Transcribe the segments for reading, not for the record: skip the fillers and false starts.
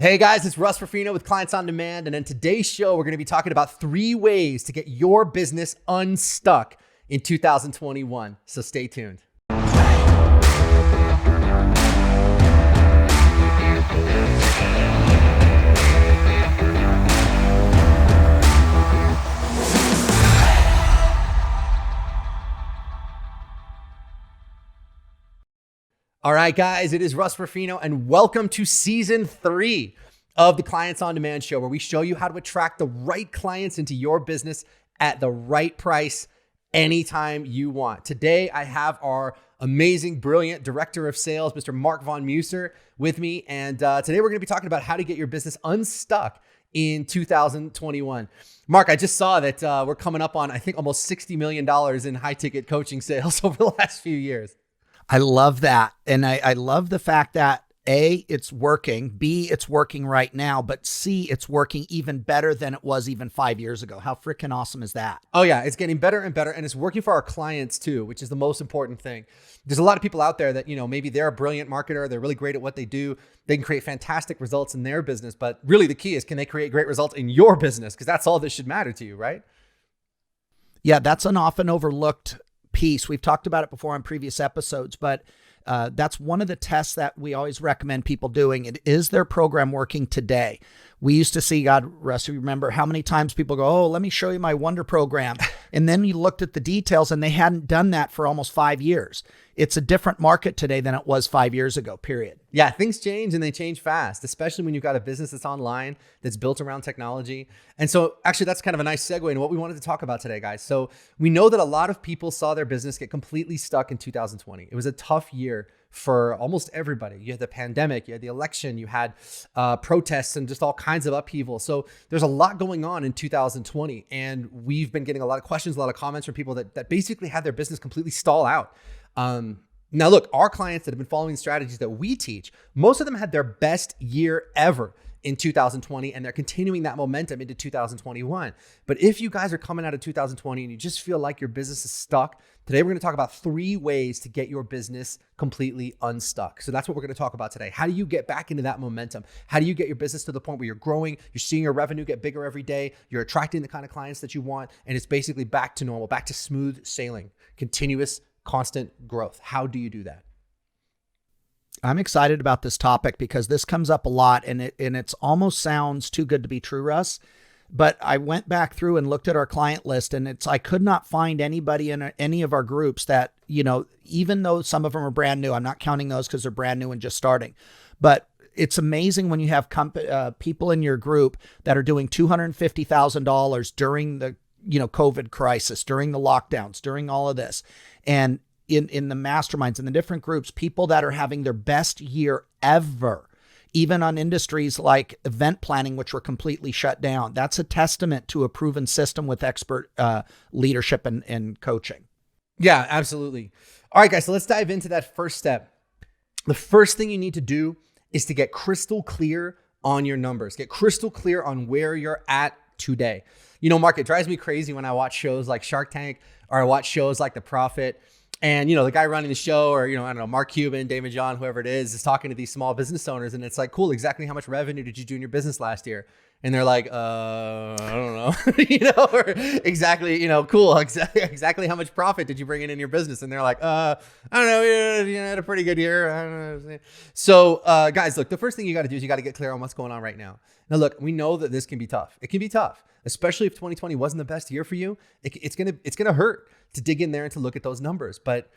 Hey guys, it's Russ Ruffino with Clients on Demand. And in today's show, we're going to be talking about 3 ways to get your business unstuck in 2021. So stay tuned. All right, guys, it is Russ Ruffino, and welcome to season 3 of the Clients on Demand show, where we show you how to attract the right clients into your business at the right price anytime you want. Today, I have our amazing, brilliant director of sales, Mr. Mark Von Muser, with me. And today we're going to be talking about how to get your business unstuck in 2021. Mark, I just saw that we're coming up on, I think, almost $60 million in high ticket coaching sales over the last few years. I love that. And I love the fact that A, it's working, B, it's working right now, but C, it's working even better than it was even 5 years ago. How freaking awesome is that? Oh yeah, it's getting better and better, and it's working for our clients too, which is the most important thing. There's a lot of people out there that, maybe they're a brilliant marketer, they're really great at what they do, they can create fantastic results in their business, but really the key is, can they create great results in your business? Because that's all that should matter to you, right? Yeah, that's an often overlooked piece. We've talked about it before on previous episodes, but that's one of the tests that we always recommend people doing. Is their program working today? We used to see, God, Russ, you remember how many times people go, oh, let me show you my Wonder program. And then you looked at the details and they hadn't done that for almost 5 years. It's a different market today than it was 5 years ago, period. Yeah, things change and they change fast, especially when you've got a business that's online, that's built around technology. And so actually that's kind of a nice segue into what we wanted to talk about today, guys. So we know that a lot of people saw their business get completely stuck in 2020. It was a tough year for almost everybody. You had the pandemic, you had the election, you had protests and just all kinds of upheaval. So there's a lot going on in 2020. And we've been getting a lot of questions, a lot of comments from people that basically had their business completely stall out. Now look, our clients that have been following the strategies that we teach, most of them had their best year ever in 2020, and they're continuing that momentum into 2021. But if you guys are coming out of 2020 and you just feel like your business is stuck, today we're going to talk about 3 ways to get your business completely unstuck. So that's what we're going to talk about today. How do you get back into that momentum? How do you get your business to the point where you're growing, you're seeing your revenue get bigger every day, you're attracting the kind of clients that you want, and it's basically back to normal, back to smooth sailing, continuous, constant growth? How do you do that? I'm excited about this topic because this comes up a lot, and it's almost sounds too good to be true, Russ. But I went back through and looked at our client list, and I could not find anybody in any of our groups that, even though some of them are brand new, I'm not counting those because they're brand new and just starting, but it's amazing when you have people in your group that are doing $250,000 during the COVID crisis, during the lockdowns, during all of this. And in the masterminds, in the different groups, people that are having their best year ever, even on industries like event planning, which were completely shut down. That's a testament to a proven system with expert leadership and coaching. Yeah, absolutely. All right, guys, so let's dive into that first step. The first thing you need to do is to get crystal clear on your numbers. Get crystal clear on where you're at today. Mark, it drives me crazy when I watch shows like Shark Tank or I watch shows like The Profit. And, the guy running the show, or, I don't know, Mark Cuban, David John, whoever it is talking to these small business owners. And it's like, cool, exactly how much revenue did you do in your business last year? And they're like, I don't know, or exactly, cool, exactly how much profit did you bring in your business? And they're like, I don't know, you had a pretty good year. I don't know. So guys, look, the first thing you got to do is you got to get clear on what's going on right now. Now, look, we know that this can be tough. It can be tough, especially if 2020 wasn't the best year for you. It's gonna hurt to dig in there and to look at those numbers. But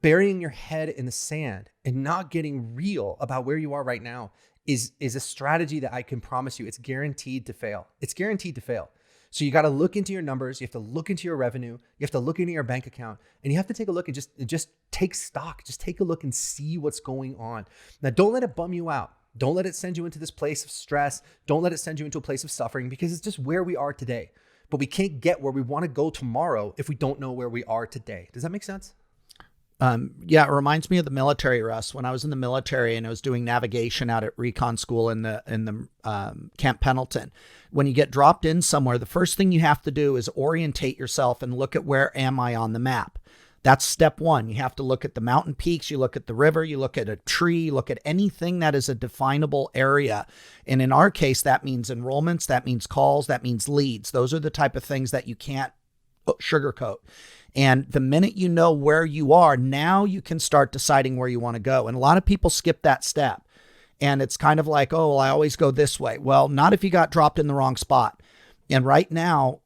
burying your head in the sand and not getting real about where you are right now is a strategy that I can promise you, it's guaranteed to fail. It's guaranteed to fail. So you got to look into your numbers. You have to look into your revenue. You have to look into your bank account, and you have to take a look and just take stock. Just take a look and see what's going on. Now, don't let it bum you out. Don't let it send you into this place of stress. Don't let it send you into a place of suffering, because it's just where we are today. But we can't get where we want to go tomorrow if we don't know where we are today. Does that make sense? Yeah, it reminds me of the military, Russ. When I was in the military and I was doing navigation out at recon school in the Camp Pendleton, when you get dropped in somewhere, the first thing you have to do is orientate yourself and look at, where am I on the map? That's step one. You have to look at the mountain peaks, you look at the river, you look at a tree, you look at anything that is a definable area. And in our case, that means enrollments, that means calls, that means leads. Those are the type of things that you can't sugarcoat. And the minute you know where you are, now you can start deciding where you want to go. And a lot of people skip that step. And it's kind of like, oh, well, I always go this way. Well, not if you got dropped in the wrong spot. And right now,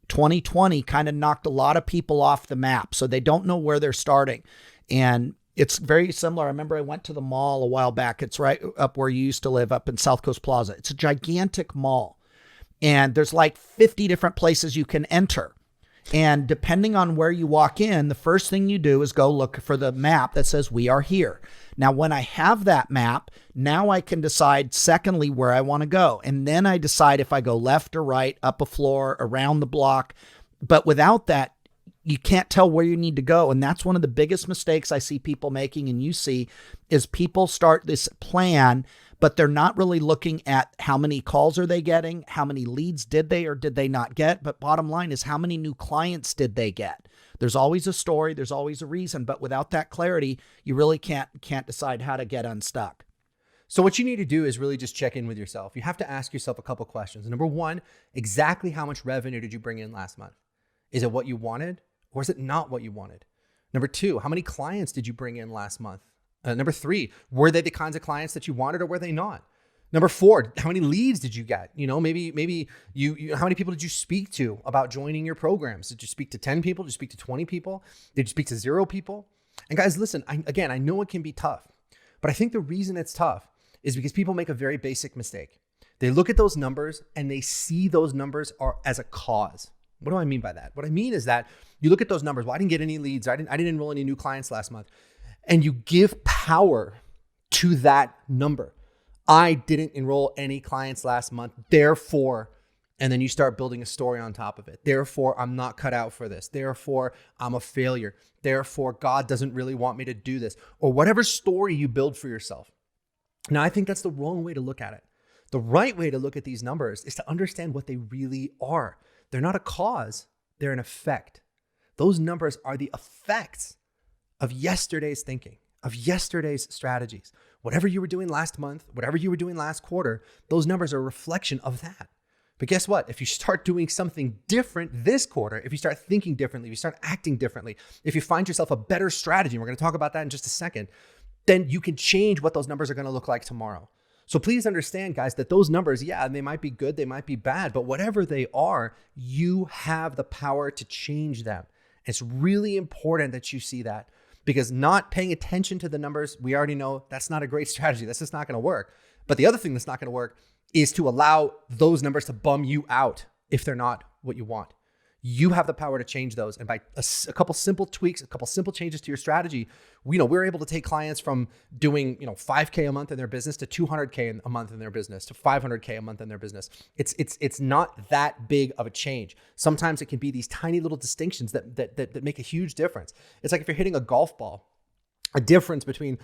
2020 kind of knocked a lot of people off the map. So they don't know where they're starting. And it's very similar. I remember I went to the mall a while back. It's right up where you used to live, up in South Coast Plaza. It's a gigantic mall. And there's like 50 different places you can enter. And depending on where you walk in, the first thing you do is go look for the map that says we are here. Now, when I have that map, now I can decide, secondly, where I want to go. And then I decide if I go left or right, up a floor, around the block. But without that, you can't tell where you need to go. And that's one of the biggest mistakes I see people making, and you see, is people start this plan, but they're not really looking at how many calls are they getting, how many leads did they or did they not get. But bottom line is, how many new clients did they get? There's always a story, there's always a reason, but without that clarity, you really can't decide how to get unstuck. So what you need to do is really just check in with yourself. You have to ask yourself a couple questions. Number one, exactly how much revenue did you bring in last month? Is it what you wanted, or is it not what you wanted? Number two, how many clients did you bring in last month? Number three, were they the kinds of clients that you wanted, or were they not? Number four, how many leads did you get? Maybe you how many people did you speak to about joining your programs? Did you speak to 10 people? Did you speak to 20 people? Did you speak to 0 people? And guys, listen, I know it can be tough, but I think the reason it's tough is because people make a very basic mistake. They look at those numbers and they see those numbers as a cause. What do I mean by that? What I mean is that you look at those numbers. Well, I didn't get any leads. I didn't enroll any new clients last month. And you give power to that number. I didn't enroll any clients last month, therefore, and then you start building a story on top of it. Therefore, I'm not cut out for this. Therefore, I'm a failure. Therefore, God doesn't really want me to do this, or whatever story you build for yourself. Now, I think that's the wrong way to look at it. The right way to look at these numbers is to understand what they really are. They're not a cause, they're an effect. Those numbers are the effects of yesterday's thinking, of yesterday's strategies. Whatever you were doing last month, whatever you were doing last quarter, those numbers are a reflection of that. But guess what? If you start doing something different this quarter, if you start thinking differently, if you start acting differently, if you find yourself a better strategy, and we're going to talk about that in just a second, then you can change what those numbers are going to look like tomorrow. So please understand, guys, that those numbers, yeah, they might be good, they might be bad, but whatever they are, you have the power to change them. It's really important that you see that. Because not paying attention to the numbers, we already know that's not a great strategy. That's just not going to work. But the other thing that's not going to work is to allow those numbers to bum you out if they're not what you want. You have the power to change those. And by a couple simple tweaks, a couple simple changes to your strategy, we're able to take clients from doing, $5K a month in their business to $200K a month in their business to $500K a month in their business. It's not that big of a change. Sometimes it can be these tiny little distinctions that make a huge difference. It's like if you're hitting a golf ball, a difference between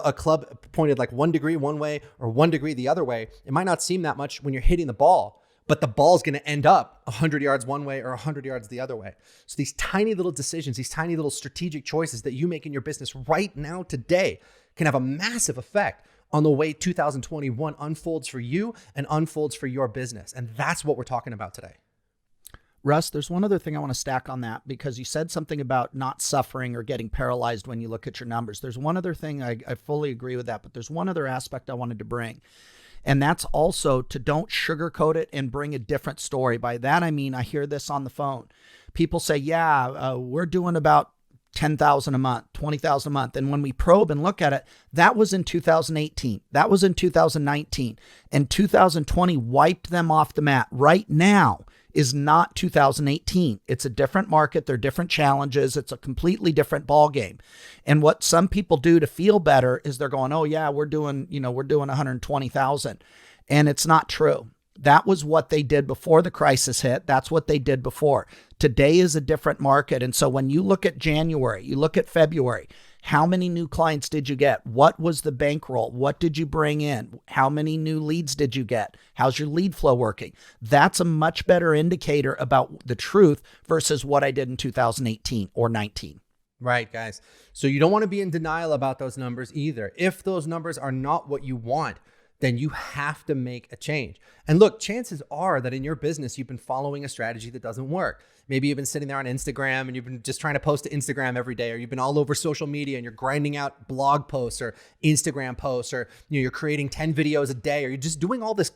a club pointed like 1 degree one way or 1 degree the other way. It might not seem that much when you're hitting the ball, but the ball's going to end up 100 yards one way or 100 yards the other way. So these tiny little decisions, these tiny little strategic choices that you make in your business right now today can have a massive effect on the way 2021 unfolds for you and unfolds for your business. And that's what we're talking about today. Russ, there's one other thing I want to stack on that, because you said something about not suffering or getting paralyzed when you look at your numbers. There's one other thing, I fully agree with that, but there's one other aspect I wanted to bring. And that's also to don't sugarcoat it and bring a different story. By that, I mean, I hear this on the phone. People say, we're doing about 10,000 a month, 20,000 a month. And when we probe and look at it, that was in 2018. That was in 2019. And 2020 wiped them off the mat. Right now is not 2018. It's a different market. There are different challenges. It's a completely different ball game. And what some people do to feel better is they're going, oh yeah, we're doing 120,000. And it's not true. That was what they did before the crisis hit. That's what they did before. Today is a different market. And so when you look at January, you look at February, how many new clients did you get? What was the bankroll? What did you bring in? How many new leads did you get? How's your lead flow working? That's a much better indicator about the truth versus what I did in 2018 or 19. Right, guys. So you don't want to be in denial about those numbers either. If those numbers are not what you want, then you have to make a change. And look, chances are that in your business, you've been following a strategy that doesn't work. Maybe you've been sitting there on Instagram and you've been just trying to post to Instagram every day, or you've been all over social media and you're grinding out blog posts or Instagram posts, or you're creating 10 videos a day, or you're just doing all this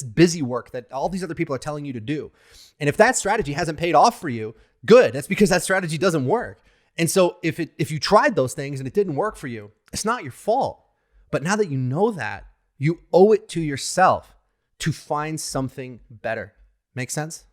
busy work that all these other people are telling you to do. And if that strategy hasn't paid off for you, good. That's because that strategy doesn't work. And so if you tried those things and it didn't work for you, it's not your fault. But now that you know that, you owe it to yourself to find something better. Make sense?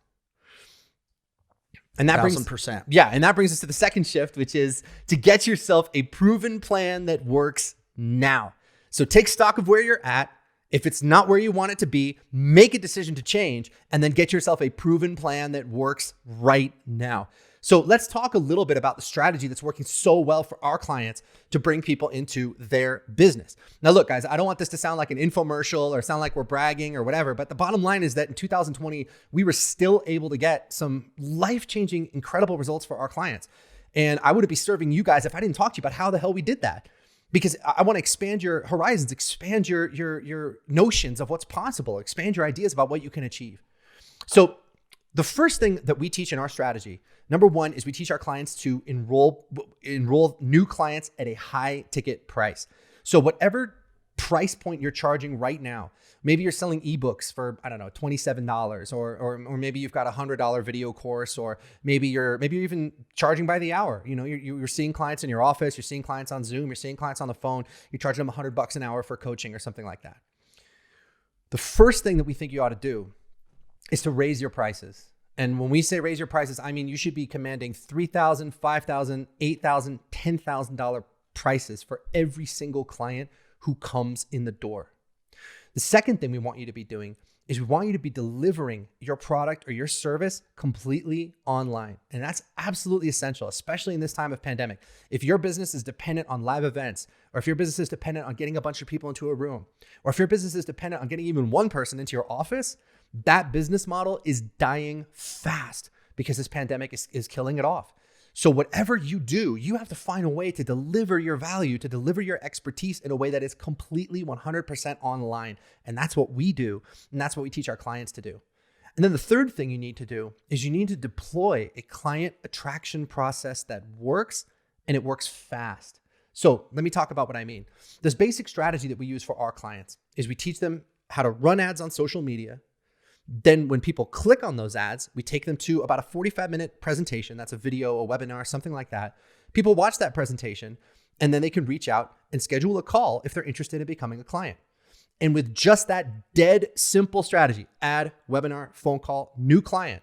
And that 1,000%. and that brings us to the second shift, which is to get yourself a proven plan that works now. So take stock of where you're at. If it's not where you want it to be, make a decision to change, and then get yourself a proven plan that works right now. So let's talk a little bit about the strategy that's working so well for our clients to bring people into their business. Now, look, guys, I don't want this to sound like an infomercial or sound like we're bragging or whatever, but the bottom line is that in 2020, we were still able to get some life-changing, incredible results for our clients. And I wouldn't be serving you guys if I didn't talk to you about how the hell we did that. Because I want to expand your horizons, expand your notions of what's possible, expand your ideas about what you can achieve. So the first thing that we teach in our strategy, number one, is we teach our clients to enroll new clients at a high ticket price. So whatever price point you're charging right now, maybe you're selling ebooks for, I don't know, $27, or maybe you've got a $100 video course, or maybe you're even charging by the hour. You're seeing clients in your office, you're seeing clients on Zoom, you're seeing clients on the phone, you're charging them $100 an hour for coaching or something like that. The first thing that we think you ought to do is to raise your prices. And when we say raise your prices, I mean you should be commanding $3,000, $5,000, $8,000, $10,000 prices for every single client who comes in the door. The second thing we want you to be doing is we want you to be delivering your product or your service completely online. And that's absolutely essential, especially in this time of pandemic. If your business is dependent on live events, or if your business is dependent on getting a bunch of people into a room, or if your business is dependent on getting even one person into your office, that business model is dying fast because this pandemic is killing it off. So whatever you do, you have to find a way to deliver your value, to deliver your expertise in a way that is completely 100% online. And that's what we do. And that's what we teach our clients to do. And then the third thing you need to do is you need to deploy a client attraction process that works, and it works fast. So let me talk about what I mean. This basic strategy that we use for our clients is we teach them how to run ads on social media. Then when people click on those ads, we take them to about a 45-minute presentation. That's a video, a webinar, something like that. People watch that presentation, and then they can reach out and schedule a call if they're interested in becoming a client. And with just that dead simple strategy, ad, webinar, phone call, new client,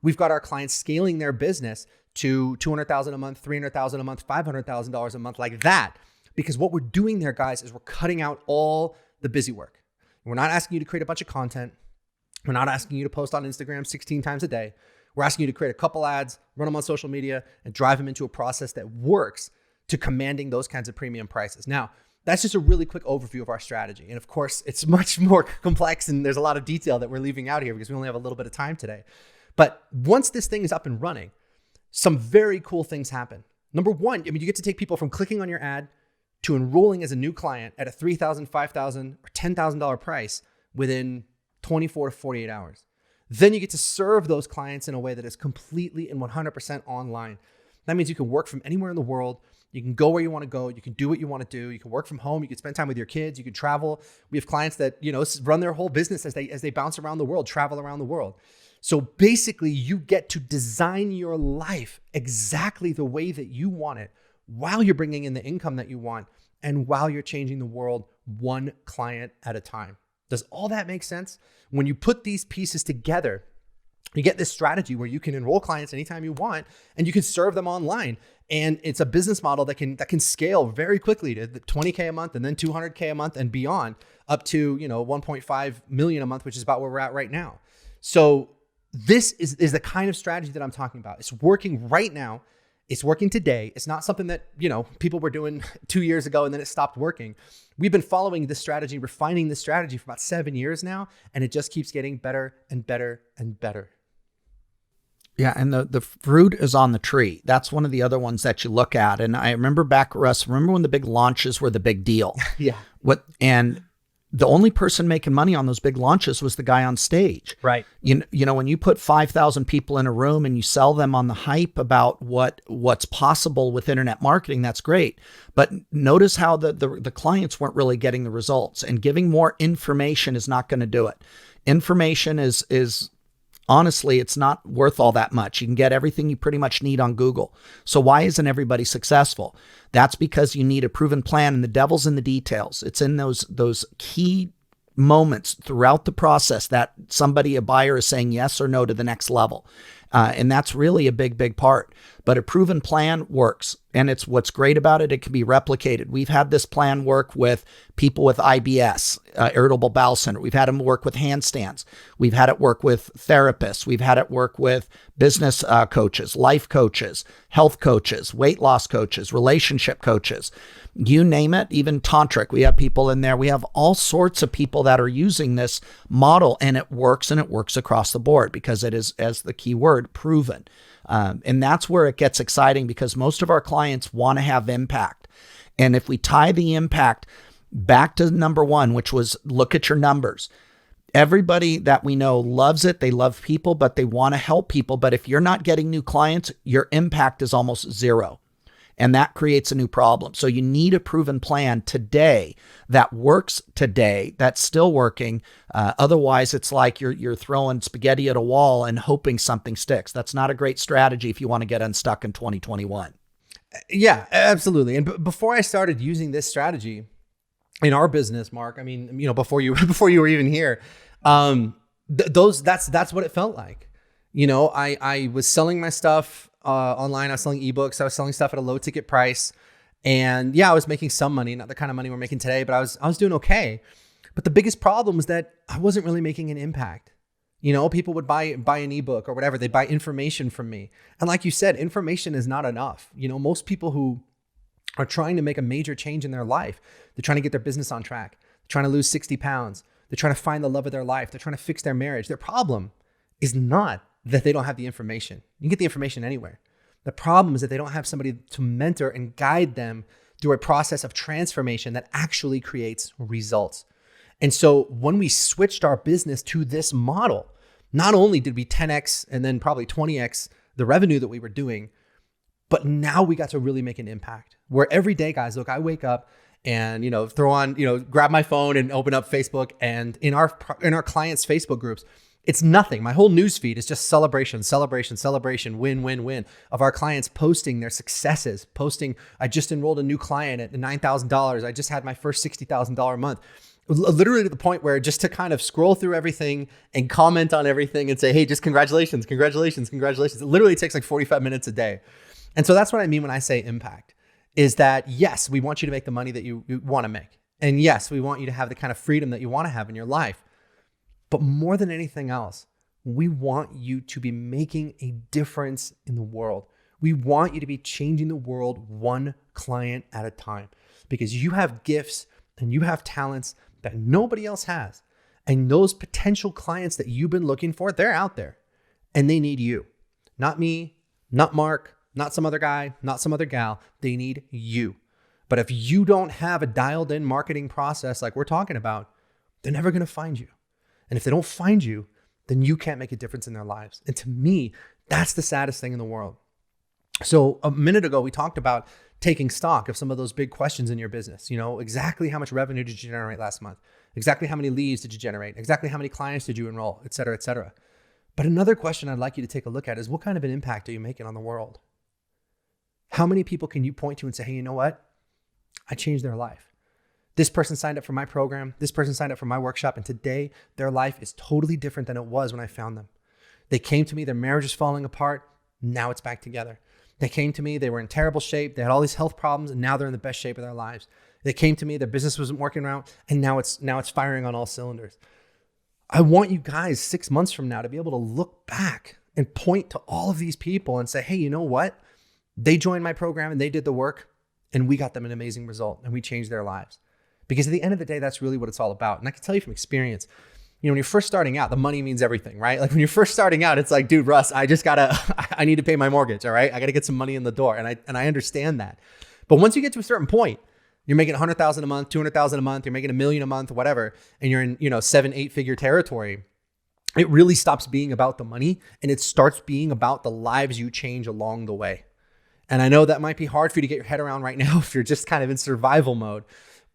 we've got our clients scaling their business to $200,000 a month, $300,000 a month, $500,000 a month, like that. Because what we're doing there, guys, is we're cutting out all the busy work. We're not asking you to create a bunch of content. We're not asking you to post on Instagram 16 times a day. We're asking you to create a couple ads, run them on social media, and drive them into a process that works to commanding those kinds of premium prices. Now, that's just a really quick overview of our strategy. And of course, it's much more complex, and there's a lot of detail that we're leaving out here because we only have a little bit of time today. But once this thing is up and running, some very cool things happen. Number one, you get to take people from clicking on your ad to enrolling as a new client at a $3,000, $5,000, or $10,000 price within 24 to 48 hours. Then you get to serve those clients in a way that is completely and 100% online. That means you can work from anywhere in the world. You can go where you want to go. You can do what you want to do. You can work from home. You can spend time with your kids. You can travel. We have clients that, run their whole business as they bounce around the world, travel around the world. So basically, you get to design your life exactly the way that you want it while you're bringing in the income that you want and while you're changing the world one client at a time. Does all that make sense? When you put these pieces together, you get this strategy where you can enroll clients anytime you want, and you can serve them online. And it's a business model that can scale very quickly to $20K a month, and then $200K a month and beyond, up to 1.5 million a month, which is about where we're at right now. So this is the kind of strategy that I'm talking about. It's working right now. It's working today. It's not something that, people were doing 2 years ago and then it stopped working. We've been following this strategy, refining this strategy for about 7 years now, and it just keeps getting better and better and better. Yeah, and the fruit is on the tree. That's one of the other ones that you look at. And I remember back, Russ, remember when the big launches were the big deal? Yeah. And the only person making money on those big launches was the guy on stage. Right. You know, when you put 5,000 people in a room and you sell them on the hype about what's possible with internet marketing, that's great. But notice how the clients weren't really getting the results, and giving more information is not going to do it. Information is honestly, it's not worth all that much. You can get everything you pretty much need on Google. So why isn't everybody successful? That's because you need a proven plan, and the devil's in the details. It's in those key moments throughout the process that a buyer is saying yes or no to the next level. And that's really a big part. But a proven plan works. And it's what's great about it. It can be replicated. We've had this plan work with people with IBS, irritable bowel syndrome. We've had them work with handstands. We've had it work with therapists. We've had it work with business coaches, life coaches, health coaches, weight loss coaches, relationship coaches. You name it, even tantric. We have people in there. We have all sorts of people that are using this model, and it works across the board because it is, as the key word, proven. And that's where it gets exciting, because most of our clients want to have impact. And if we tie the impact back to number one, which was look at your numbers. Everybody that we know loves it. They love people, but they want to help people. But if you're not getting new clients, your impact is almost zero. And that creates a new problem. So you need a proven plan today that works today, that's still working. Otherwise, it's like you're throwing spaghetti at a wall and hoping something sticks. That's not a great strategy if you want to get unstuck in 2021. Yeah, absolutely. And before I started using this strategy in our business, Mark, I mean, you know, before you were even here, that's what it felt like. You know, I was selling my stuff online. I was selling ebooks. I was selling stuff at a low ticket price. And yeah, I was making some money, not the kind of money we're making today, but I was doing okay. But the biggest problem was that I wasn't really making an impact. You know, people would buy an ebook or whatever. They'd buy information from me. And like you said, information is not enough. You know, most people who are trying to make a major change in their life, they're trying to get their business on track. They're trying to lose 60 pounds. They're trying to find the love of their life. They're trying to fix their marriage. Their problem is not that they don't have the information. You can get the information anywhere. The problem is that they don't have somebody to mentor and guide them through a process of transformation that actually creates results. And so when we switched our business to this model, not only did we 10x and then probably 20x the revenue that we were doing, but now we got to really make an impact. Where every day, guys, look, I wake up and, you know, grab my phone and open up Facebook, and in our clients' Facebook groups, it's nothing. My whole news feed is just celebration, win of our clients posting their successes, posting, I just enrolled a new client at $9,000. I just had my first $60,000 month. Literally to the point where just to kind of scroll through everything and comment on everything and say, hey, just congratulations. It literally takes like 45 minutes a day. And so that's what I mean when I say impact, is that yes, we want you to make the money that you want to make. And yes, we want you to have the kind of freedom that you want to have in your life. But more than anything else, we want you to be making a difference in the world. We want you to be changing the world one client at a time, because you have gifts and you have talents that nobody else has. And those potential clients that you've been looking for, they're out there and they need you. Not me, not Mark, not some other guy, not some other gal. They need you. But if you don't have a dialed in marketing process like we're talking about, they're never going to find you. And if they don't find you, then you can't make a difference in their lives. And to me, that's the saddest thing in the world. So a minute ago, we talked about taking stock of some of those big questions in your business. You know, exactly how much revenue did you generate last month? Exactly how many leads did you generate? Exactly how many clients did you enroll, et cetera, et cetera. But another question I'd like you to take a look at is, what kind of an impact are you making on the world? How many people can you point to and say, hey, you know what? I changed their life. This person signed up for my program. This person signed up for my workshop. And today their life is totally different than it was when I found them. They came to me, their marriage is falling apart. Now it's back together. They came to me, they were in terrible shape. They had all these health problems, and now they're in the best shape of their lives. They came to me, their business wasn't working out, and now it's firing on all cylinders. I want you guys 6 months from now to be able to look back and point to all of these people and say, hey, you know what? They joined my program and they did the work, and we got them an amazing result, and we changed their lives. Because at the end of the day, that's really what it's all about. And I can tell you from experience, when you're first starting out, the money means everything, right? Like when you're first starting out, it's like, dude, Russ, I need to pay my mortgage. All right. I got to get some money in the door. And I understand that. But once you get to a certain point, you're making 100,000 a month, 200,000 a month, you're making $1 million a month, whatever, and you're in, 7-8 figure territory. It really stops being about the money and it starts being about the lives you change along the way. And I know that might be hard for you to get your head around right now if you're just kind of in survival mode,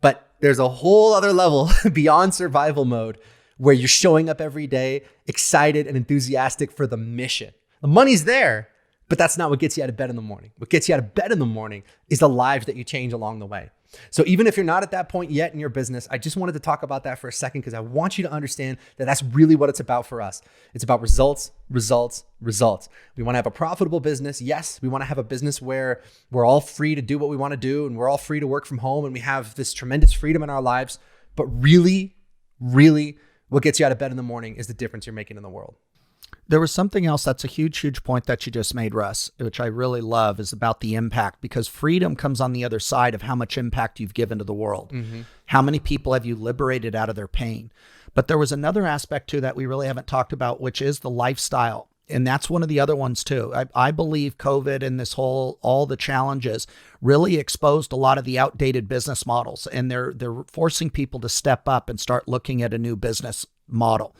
but there's a whole other level beyond survival mode where you're showing up every day, excited and enthusiastic for the mission. The money's there, but that's not what gets you out of bed in the morning. What gets you out of bed in the morning is the lives that you change along the way. So even if you're not at that point yet in your business, I just wanted to talk about that for a second because I want you to understand that that's really what it's about for us. It's about results, results, results. We want to have a profitable business. Yes, we want to have a business where we're all free to do what we want to do and we're all free to work from home and we have this tremendous freedom in our lives. But really, really, what gets you out of bed in the morning is the difference you're making in the world. There was something else that's a huge, huge point that you just made, Russ, which I really love, is about the impact, because freedom comes on the other side of how much impact you've given to the world. Mm-hmm. How many people have you liberated out of their pain? But there was another aspect too that we really haven't talked about, which is the lifestyle. And that's one of the other ones too. I believe COVID and all the challenges really exposed a lot of the outdated business models, and they're forcing people to step up and start looking at a new business model.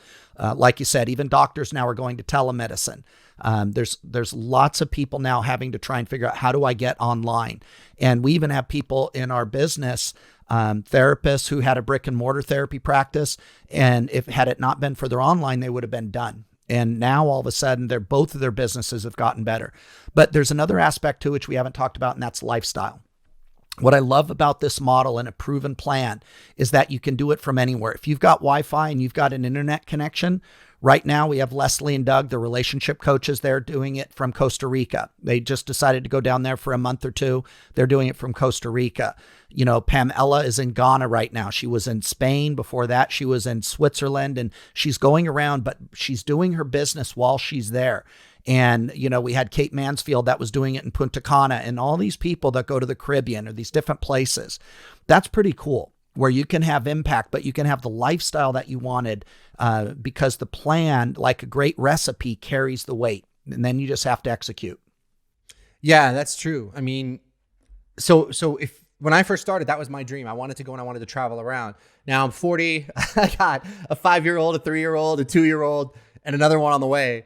Like you said, even doctors now are going to telemedicine. There's lots of people now having to try and figure out, how do I get online? And we even have people in our business, therapists who had a brick and mortar therapy practice. And had it not been for their online, they would have been done. And now all of a sudden, both of their businesses have gotten better. But there's another aspect to which we haven't talked about, and that's lifestyle. What I love about this model and a proven plan is that you can do it from anywhere. If you've got Wi-Fi and you've got an internet connection, right now we have Leslie and Doug, the relationship coaches. They're doing it from Costa Rica. They just decided to go down there for a month or two. They're doing it from Costa Rica. Pamela is in Ghana right now. She was in Spain. Before that, she was in Switzerland, and she's going around, but she's doing her business while she's there. And, we had Kate Mansfield that was doing it in Punta Cana, and all these people that go to the Caribbean or these different places. That's pretty cool, where you can have impact, but you can have the lifestyle that you wanted, because the plan, like a great recipe, carries the weight, and then you just have to execute. Yeah, that's true. I mean, so when I first started, that was my dream. I wanted to go and I wanted to travel around. Now I'm 40. I got a 5-year-old, a 3-year-old, a 2-year-old, and another one on the way.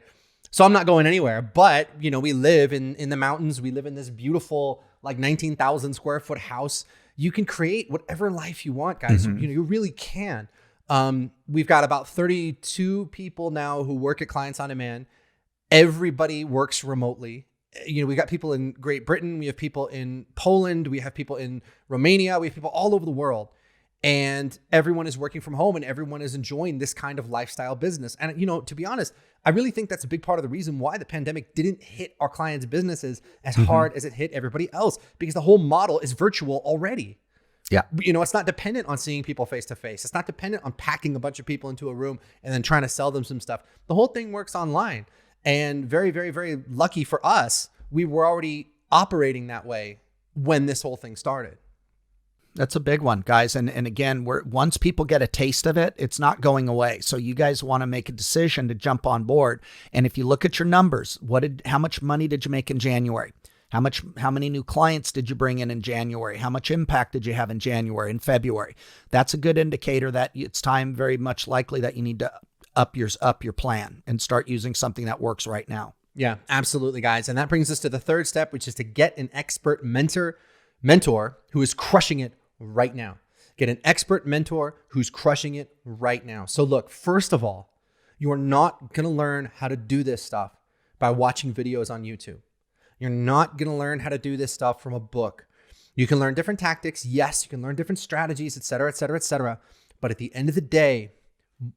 So I'm not going anywhere, but we live in the mountains. We live in this beautiful, like 19,000 square foot house. You can create whatever life you want, guys. Mm-hmm. You really can. We've got about 32 people now who work at Clients on Demand. Everybody works remotely. We got people in Great Britain. We have people in Poland. We have people in Romania. We have people all over the world. And everyone is working from home and everyone is enjoying this kind of lifestyle business. And, to be honest, I really think that's a big part of the reason why the pandemic didn't hit our clients' businesses as hard as it hit everybody else, because the whole model is virtual already. Yeah. It's not dependent on seeing people face to face. It's not dependent on packing a bunch of people into a room and then trying to sell them some stuff. The whole thing works online. And very, very, very lucky for us, we were already operating that way when this whole thing started. That's a big one, guys. And again, once people get a taste of it, it's not going away. So you guys want to make a decision to jump on board. And if you look at your numbers, how much money did you make in January? How many new clients did you bring in January? How much impact did you have in January and February? That's a good indicator that it's time, very much likely, that you need to up your plan and start using something that works right now. Yeah, absolutely, guys. And that brings us to the third step, which is to get an expert mentor who is crushing it right now. Get an expert mentor who's crushing it right now. So look, first of all, you are not going to learn how to do this stuff by watching videos on YouTube. You're not going to learn how to do this stuff from a book. You can learn different tactics. Yes, you can learn different strategies, et cetera, et cetera, et cetera. But at the end of the day,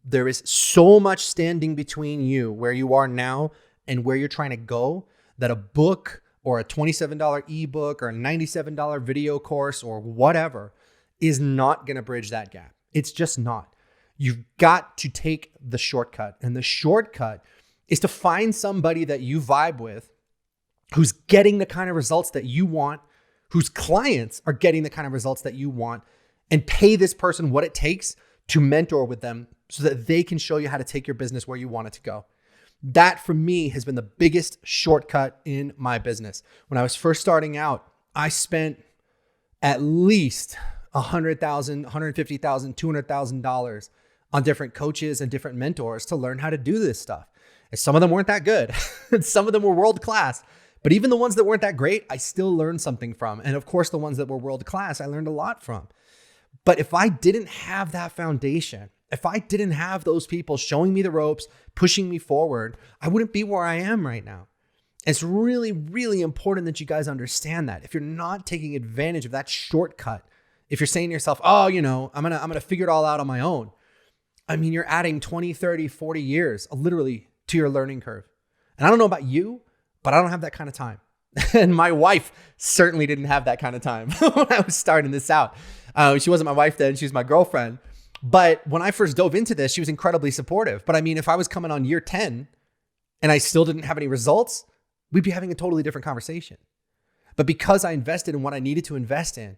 there is so much standing between you, where you are now and where you're trying to go, that a book or a $27 ebook or a $97 video course or whatever is not going to bridge that gap. It's just not. You've got to take the shortcut. And the shortcut is to find somebody that you vibe with, who's getting the kind of results that you want, whose clients are getting the kind of results that you want, and pay this person what it takes to mentor with them so that they can show you how to take your business where you want it to go. That for me has been the biggest shortcut in my business. When I was first starting out, I spent at least $100,000, $150,000, $200,000 on different coaches and different mentors to learn how to do this stuff. And some of them weren't that good. Some of them were world class. But even the ones that weren't that great, I still learned something from. And of course, the ones that were world class, I learned a lot from. But if I didn't have that foundation, if I didn't have those people showing me the ropes, pushing me forward, I wouldn't be where I am right now. It's really, really important that you guys understand that. If you're not taking advantage of that shortcut, if you're saying to yourself, oh, I'm gonna figure it all out on my own. I mean, you're adding 20, 30, 40 years literally to your learning curve. And I don't know about you, but I don't have that kind of time. And my wife certainly didn't have that kind of time when I was starting this out. She wasn't my wife then, she was my girlfriend. But when I first dove into this, she was incredibly supportive. But I mean, if I was coming on year 10 and I still didn't have any results, we'd be having a totally different conversation. But because I invested in what I needed to invest in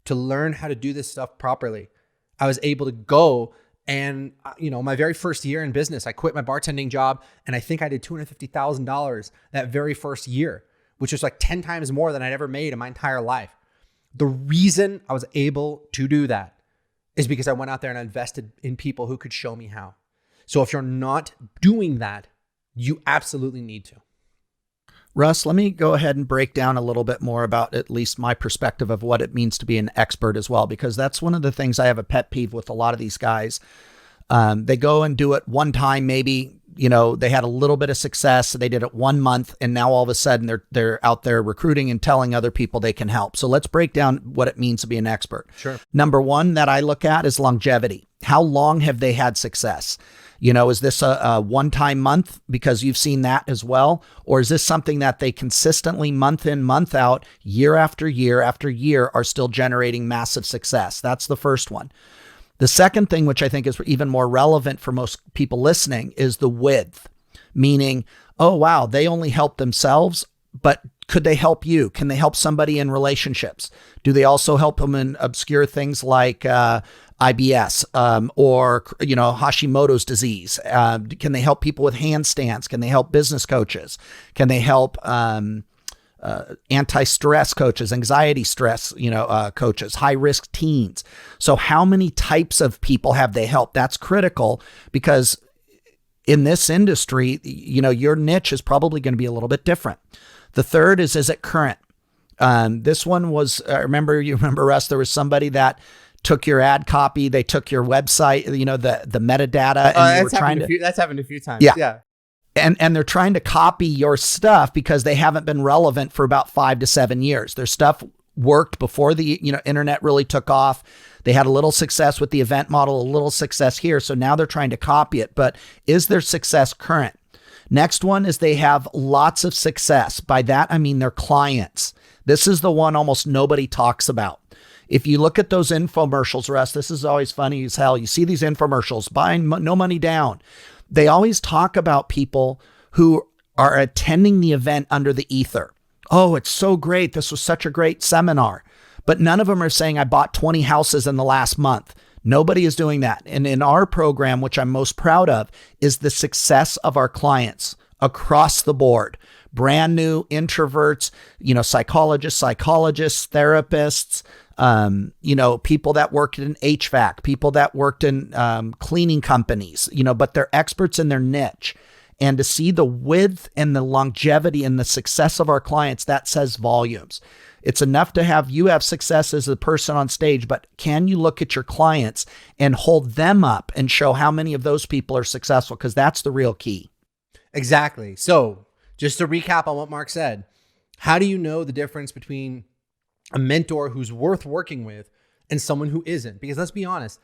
to learn how to do this stuff properly, I was able to go and, my very first year in business, I quit my bartending job and I think I did $250,000 that very first year, which was like 10 times more than I'd ever made in my entire life. The reason I was able to do that is because I went out there and I invested in people who could show me how. So if you're not doing that, you absolutely need to. Russ, let me go ahead and break down a little bit more about at least my perspective of what it means to be an expert as well, because that's one of the things I have a pet peeve with a lot of these guys. They go and do it one time, maybe, they had a little bit of success. So they did it 1 month and now all of a sudden they're out there recruiting and telling other people they can help. So let's break down what it means to be an expert. Sure. Number one that I look at is longevity. How long have they had success? Is this a one-time month because you've seen that as well? Or is this something that they consistently month in, month out, year after year after year are still generating massive success? That's the first one. The second thing, which I think is even more relevant for most people listening, is the width, meaning, oh, wow, they only help themselves, but could they help you? Can they help somebody in relationships? Do they also help them in obscure things like IBS or Hashimoto's disease? Can they help people with handstands? Can they help business coaches? Can they help anti-stress coaches, anxiety stress, coaches, high-risk teens? So how many types of people have they helped? That's critical because in this industry, your niche is probably going to be a little bit different. The third is it current? This one was, you remember, Russ, there was somebody that took your ad copy, they took your website, the metadata, and that's happened a few times. Yeah. And they're trying to copy your stuff because they haven't been relevant for about 5 to 7 years. Their stuff worked before the internet really took off. They had a little success with the event model, a little success here. So now they're trying to copy it. But is their success current? Next one is they have lots of success. By that, I mean their clients. This is the one almost nobody talks about. If you look at those infomercials, Russ, this is always funny as hell. You see these infomercials, buying no money down. They always talk about people who are attending the event under the ether. Oh, it's so great. This was such a great seminar. But none of them are saying, I bought 20 houses in the last month. Nobody is doing that. And in our program, which I'm most proud of, is the success of our clients across the board. Brand new introverts, psychologists, therapists, people that worked in HVAC, people that worked in cleaning companies, but they're experts in their niche. And to see the width and the longevity and the success of our clients, that says volumes. It's enough to have you have success as a person on stage, but can you look at your clients and hold them up and show how many of those people are successful? Because that's the real key. Exactly. So just to recap on what Mark said, how do you know the difference between a mentor who's worth working with and someone who isn't? Because let's be honest,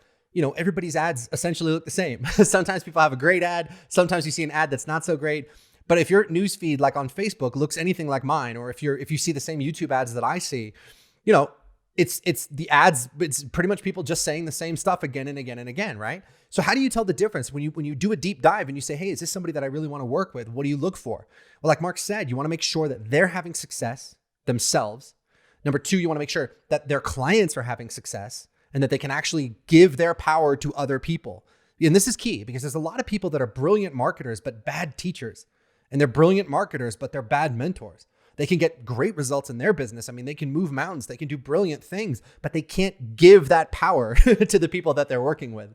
everybody's ads essentially look the same. Sometimes people have a great ad. Sometimes you see an ad that's not so great. But if your newsfeed, like on Facebook, looks anything like mine, or if you see the same YouTube ads that I see, it's the ads. It's pretty much people just saying the same stuff again and again and again, right? So how do you tell the difference when you do a deep dive and you say, hey, is this somebody that I really want to work with? What do you look for? Well, like Mark said, you want to make sure that they're having success themselves. Number two, you want to make sure that their clients are having success and that they can actually give their power to other people. And this is key because there's a lot of people that are brilliant marketers, but bad teachers. And they're brilliant marketers, but they're bad mentors. They can get great results in their business. I mean, they can move mountains, they can do brilliant things, but they can't give that power to the people that they're working with.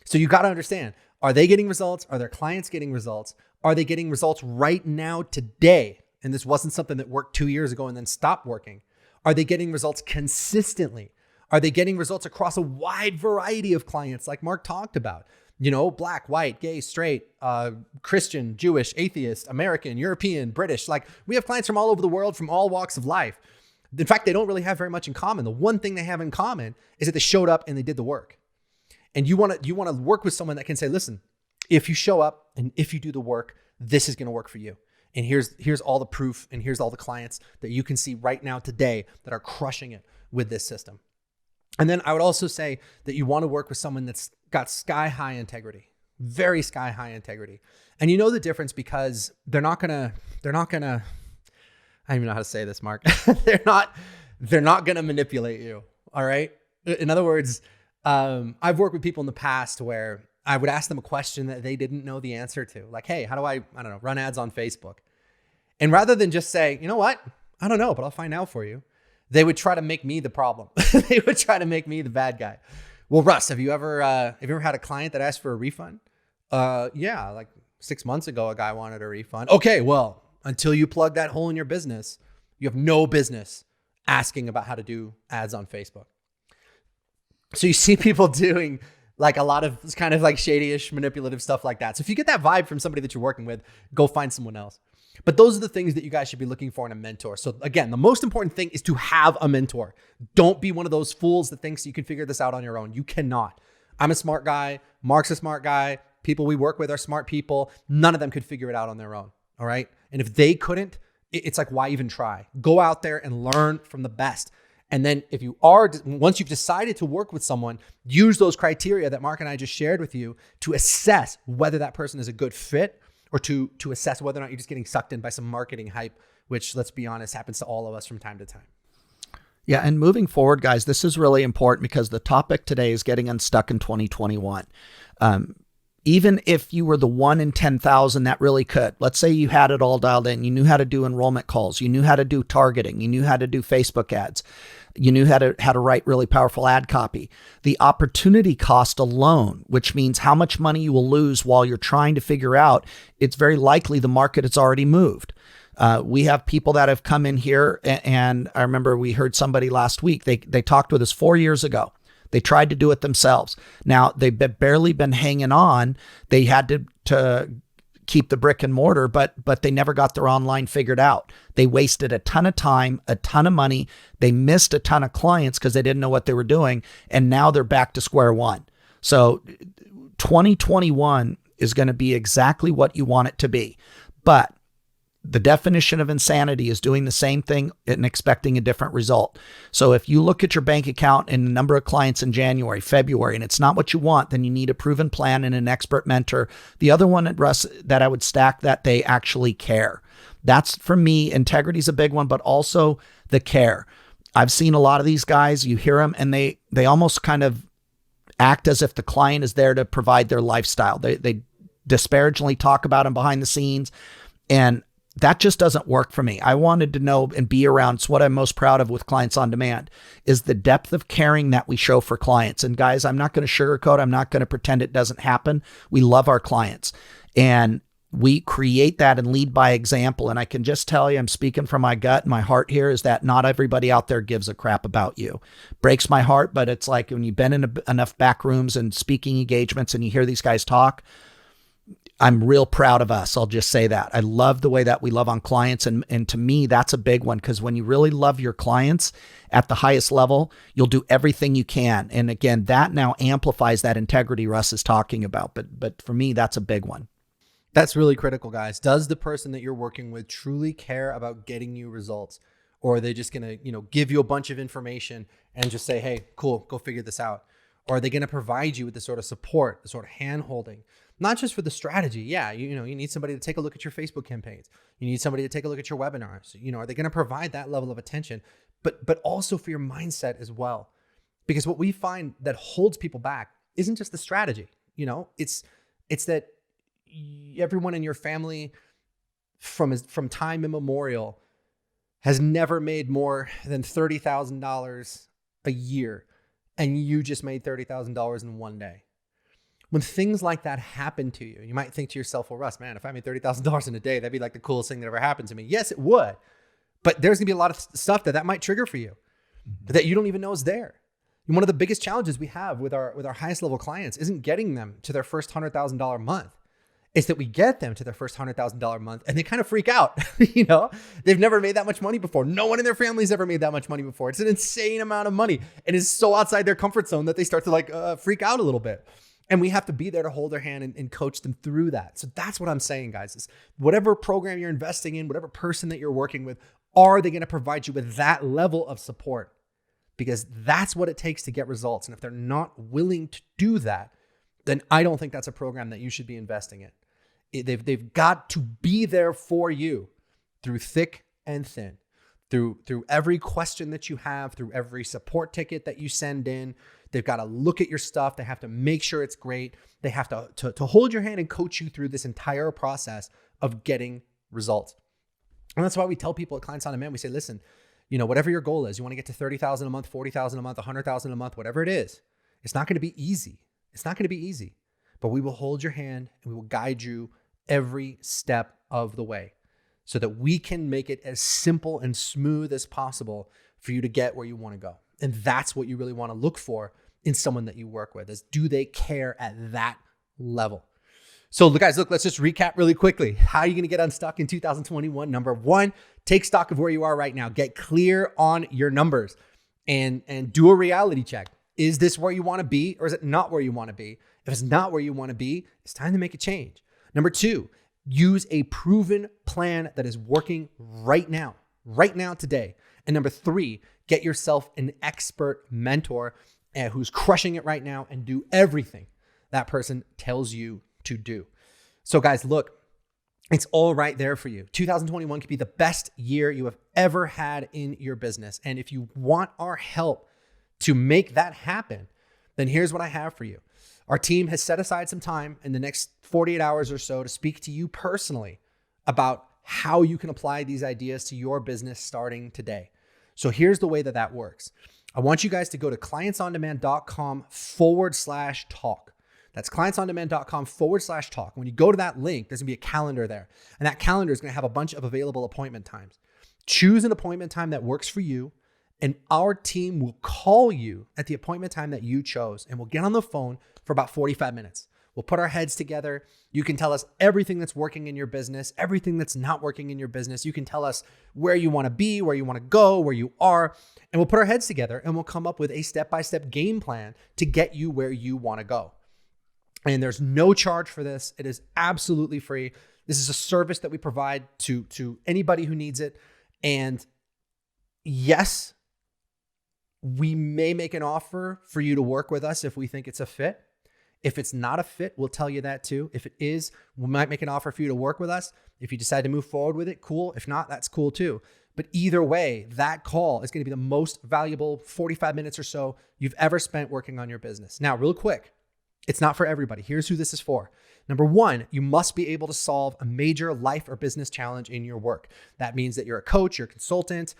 So you got to understand, are they getting results? Are their clients getting results? Are they getting results right now, today? And this wasn't something that worked 2 years ago and then stopped working. Are they getting results consistently? Are they getting results across a wide variety of clients like Mark talked about? Black, white, gay, straight, Christian, Jewish, atheist, American, European, British. Like, we have clients from all over the world, from all walks of life. In fact, they don't really have very much in common. The one thing they have in common is that they showed up and they did the work. And you want to work with someone that can say, listen, if you show up and if you do the work, this is going to work for you. And here's all the proof, and here's all the clients that you can see right now today that are crushing it with this system. And then I would also say that you want to work with someone that's got sky high integrity, very sky high integrity. And you know the difference because they're not gonna, I don't even know how to say this, Mark. they're not gonna manipulate you. All right. In other words, I've worked with people in the past where I would ask them a question that they didn't know the answer to. Like, hey, how do I don't know, run ads on Facebook? And rather than just say, you know what? I don't know, but I'll find out for you. They would try to make me the problem. They would try to make me the bad guy. Well, Russ, have you ever had a client that asked for a refund? Yeah, like 6 months ago, a guy wanted a refund. Okay, well, until you plug that hole in your business, you have no business asking about how to do ads on Facebook. So you see people doing like a lot of kind of like shady-ish manipulative stuff like that. So if you get that vibe from somebody that you're working with, go find someone else. But those are the things that you guys should be looking for in a mentor. So again, the most important thing is to have a mentor. Don't be one of those fools that thinks you can figure this out on your own. You cannot. I'm a smart guy. Mark's a smart guy. People we work with are smart people. None of them could figure it out on their own. All right. And if they couldn't, it's like, why even try? Go out there and learn from the best. And then once you've decided to work with someone, use those criteria that Mark and I just shared with you to assess whether that person is a good fit, or to assess whether or not you're just getting sucked in by some marketing hype, which, let's be honest, happens to all of us from time to time. Yeah. And moving forward, guys, this is really important because the topic today is getting unstuck in 2021. Even if you were the 1 in 10,000 that really could, let's say you had it all dialed in, you knew how to do enrollment calls, you knew how to do targeting, you knew how to do Facebook ads, you knew how to write really powerful ad copy. The opportunity cost alone, which means how much money you will lose while you're trying to figure out, it's very likely the market has already moved. We have people that have come in here, and I remember we heard somebody last week, they talked with us 4 years ago. They tried to do it themselves. Now, they've barely been hanging on. They had to keep the brick and mortar, but they never got their online figured out. They wasted a ton of time, a ton of money. They missed a ton of clients because they didn't know what they were doing. And now they're back to square one. So 2021 is going to be exactly what you want it to be. But the definition of insanity is doing the same thing and expecting a different result. So if you look at your bank account and the number of clients in January, February, and it's not what you want, then you need a proven plan and an expert mentor. The other one, Russ, that I would stack, that they actually care. That's, for me, integrity is a big one, but also the care. I've seen a lot of these guys, you hear them, and they almost kind of act as if the client is there to provide their lifestyle. They disparagingly talk about them behind the scenes, and that just doesn't work for me. I wanted to know and be around. It's what I'm most proud of with Clients on Demand is the depth of caring that we show for clients. And guys, I'm not going to sugarcoat. I'm not going to pretend it doesn't happen. We love our clients and we create that and lead by example. And I can just tell you, I'm speaking from my gut and my heart here, is that not everybody out there gives a crap about you. Breaks my heart, but it's like when you've been in enough back rooms and speaking engagements and you hear these guys talk, I'm real proud of us. I'll just say that. I love the way that we love on clients. And to me, that's a big one, because when you really love your clients at the highest level, you'll do everything you can. And again, that now amplifies that integrity Russ is talking about. But for me, that's a big one. That's really critical, guys. Does the person that you're working with truly care about getting you results? Or are they just going to, give you a bunch of information and just say, hey, cool, go figure this out? Or are they going to provide you with the sort of support, the sort of hand holding? Not just for the strategy. Yeah, you need somebody to take a look at your Facebook campaigns. You need somebody to take a look at your webinars. Are they going to provide that level of attention? But also for your mindset as well. Because what we find that holds people back isn't just the strategy. It's that everyone in your family from time immemorial has never made more than $30,000 a year, and you just made $30,000 in one day. When things like that happen to you, you might think to yourself, well, Russ, man, if I made $30,000 in a day, that'd be like the coolest thing that ever happened to me. Yes, it would. But there's gonna be a lot of stuff that might trigger for you that you don't even know is there. And one of the biggest challenges we have with our highest level clients isn't getting them to their first $100,000 month. It's that we get them to their first $100,000 month and they kind of freak out. They've never made that much money before. No one in their family's ever made that much money before. It's an insane amount of money. And it's so outside their comfort zone that they start to freak out a little bit. And we have to be there to hold their hand and coach them through that. So that's what I'm saying, guys, is whatever program you're investing in, whatever person that you're working with, are they going to provide you with that level of support? Because that's what it takes to get results. And if they're not willing to do that, then I don't think that's a program that you should be investing in. They've got to be there for you through thick and thin, through every question that you have, through every support ticket that you send in. They've got to look at your stuff. They have to make sure it's great. They have to hold your hand and coach you through this entire process of getting results. And that's why we tell people at Clients on Demand, we say, listen, whatever your goal is, you want to get to 30,000 a month, 40,000 a month, 100,000 a month, whatever it is, it's not going to be easy. It's not going to be easy, but we will hold your hand and we will guide you every step of the way so that we can make it as simple and smooth as possible for you to get where you want to go. And that's what you really want to look for in someone that you work with, is do they care at that level? So guys, let's just recap really quickly. How are you going to get unstuck in 2021? Number one, take stock of where you are right now. Get clear on your numbers and do a reality check. Is this where you want to be, or is it not where you want to be? If it's not where you want to be, it's time to make a change. Number two, use a proven plan that is working right now today. And number three, get yourself an expert mentor who's crushing it right now and do everything that person tells you to do. So guys, look, it's all right there for you. 2021 could be the best year you have ever had in your business. And if you want our help to make that happen, then here's what I have for you. Our team has set aside some time in the next 48 hours or so to speak to you personally about how you can apply these ideas to your business starting today. So here's the way that works. I want you guys to go to clientsondemand.com/talk. That's clientsondemand.com/talk. When you go to that link, there's gonna be a calendar there. And that calendar is gonna have a bunch of available appointment times. Choose an appointment time that works for you, and our team will call you at the appointment time that you chose, and we'll get on the phone for about 45 minutes. We'll put our heads together. You can tell us everything that's working in your business, everything that's not working in your business. You can tell us where you want to be, where you want to go, where you are, and we'll put our heads together and we'll come up with a step-by-step game plan to get you where you want to go. And there's no charge for this. It is absolutely free. This is a service that we provide to anybody who needs it. And yes, we may make an offer for you to work with us if we think it's a fit. If it's not a fit, we'll tell you that too. If it is, we might make an offer for you to work with us. If you decide to move forward with it, cool. If not, that's cool too. But either way, that call is going to be the most valuable 45 minutes or so you've ever spent working on your business. Now, real quick, it's not for everybody. Here's who this is for. Number one, you must be able to solve a major life or business challenge in your work. That means that you're a coach, you're a consultant,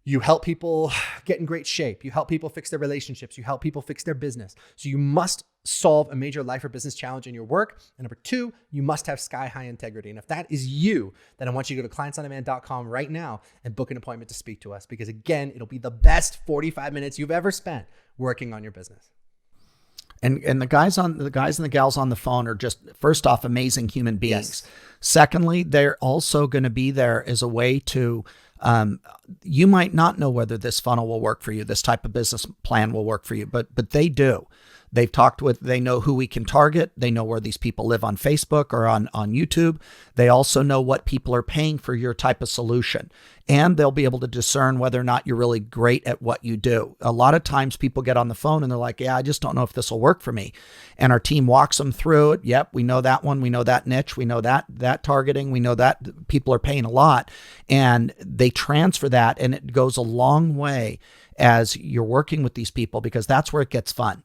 you help people get in great shape. You help people fix their relationships. You help people fix their business. So you must solve a major life or business challenge in your work. And number two, you must have sky-high integrity. And if that is you, then I want you to go to clientsondemand.com right now and book an appointment to speak to us. Because again, it'll be the best 45 minutes you've ever spent working on your business. And the guys and the gals on the phone are just, first off, amazing human beings. Yes. Secondly, they're also going to be there as a way to, you might not know whether this funnel will work for you, this type of business plan will work for you, but they do. They've they know who we can target. They know where these people live on Facebook or on YouTube. They also know what people are paying for your type of solution. And they'll be able to discern whether or not you're really great at what you do. A lot of times people get on the phone and they're like, yeah, I just don't know if this will work for me. And our team walks them through it. Yep, we know that one. We know that niche. We know that targeting. We know that people are paying a lot. And they transfer that, and it goes a long way as you're working with these people, because that's where it gets fun.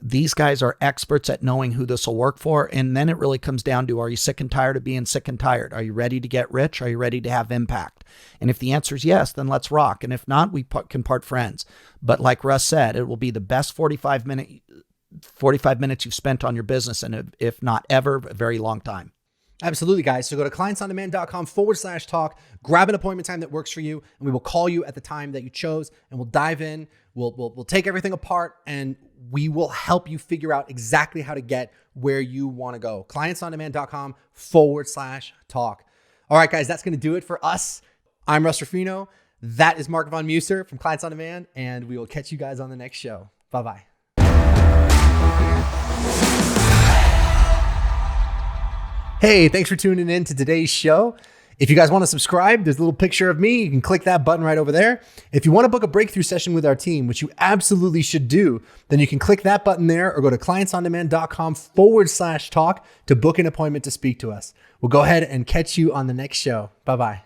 These guys are experts at knowing who this will work for. And then it really comes down to, are you sick and tired of being sick and tired? Are you ready to get rich? Are you ready to have impact? And if the answer is yes, then let's rock. And if not, we can part friends. But like Russ said, it will be the best 45 minutes you've spent on your business. And if not ever, a very long time. Absolutely, guys. So go to clientsondemand.com/talk, grab an appointment time that works for you, and we will call you at the time that you chose, and we'll dive in. We'll take everything apart, and we will help you figure out exactly how to get where you want to go. clientsondemand.com/talk. All right, guys, that's going to do it for us. I'm Russ Ruffino. That is Mark Von Muser from Clients on Demand, and we will catch you guys on the next show. Bye-bye. Hey, thanks for tuning in to today's show. If you guys want to subscribe, there's a little picture of me. You can click that button right over there. If you want to book a breakthrough session with our team, which you absolutely should do, then you can click that button there or go to clientsondemand.com/talk to book an appointment to speak to us. We'll go ahead and catch you on the next show. Bye-bye.